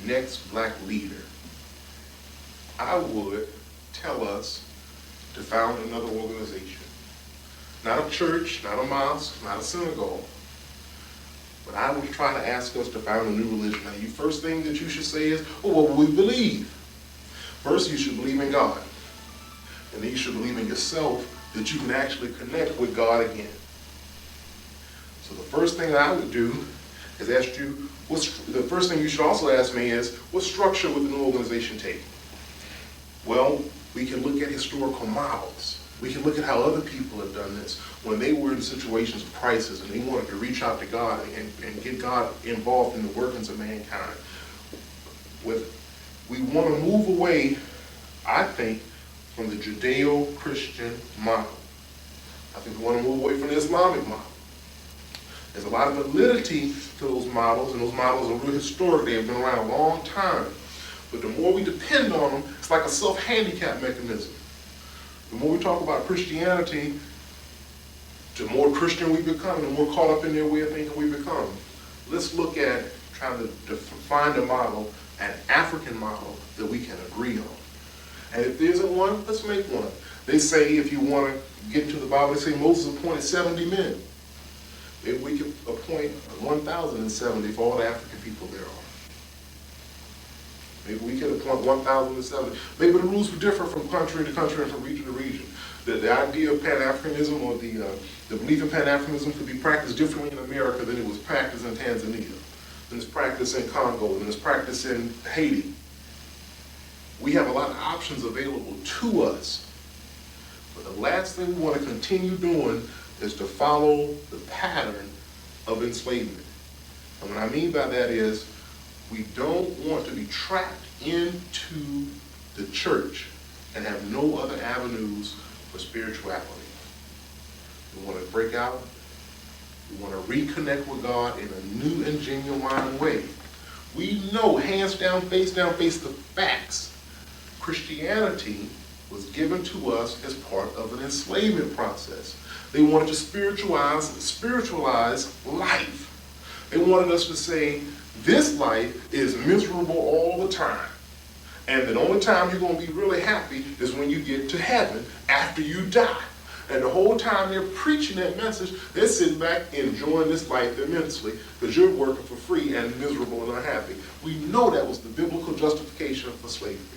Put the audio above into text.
next black leader, I would tell us to found another organization. Not a church, not a mosque, not a synagogue. But I would try to ask us to found a new religion. Now, the first thing that you should say is, well, what we believe. First, you should believe in God. And then you should believe in yourself that you can actually connect with God again. So the first thing that I would do is ask you, the first thing you should also ask me is, what structure would the new organization take? Well, we can look at historical models. We can look at how other people have done this when they were in situations of crisis and they wanted to reach out to God and get God involved in the workings of mankind. We want to move away, I think, from the Judeo-Christian model. I think we want to move away from the Islamic model. There's a lot of validity to those models, and those models are real historic. They have been around a long time. But the more we depend on them, it's like a self-handicap mechanism. The more we talk about Christianity, the more Christian we become, the more caught up in their way of thinking we become. Let's look at trying to find a model, an African model, that we can agree on. And if there isn't one, let's make one. They say, if you want to get into the Bible, they say Moses appointed 70 men. Maybe we could appoint 1,070 for all the African people there are. Maybe we could appoint 1,070. Maybe the rules were different from country to country and from region to region. The idea of Pan-Africanism or the belief in Pan-Africanism could be practiced differently in America than it was practiced in Tanzania, than it's practiced in Congo, than it's practiced in Haiti. We have a lot of options available to us. But the last thing we want to continue doing is to follow the pattern of enslavement. And what I mean by that is, we don't want to be trapped into the church and have no other avenues for spirituality. We want to break out. We want to reconnect with God in a new and genuine way. We know, hands down, face the facts. Christianity was given to us as part of an enslavement process. They wanted to spiritualize life. They wanted us to say, this life is miserable all the time. And the only time you're going to be really happy is when you get to heaven after you die. And the whole time they're preaching that message, they're sitting back enjoying this life immensely because you're working for free and miserable and unhappy. We know that was the biblical justification for slavery.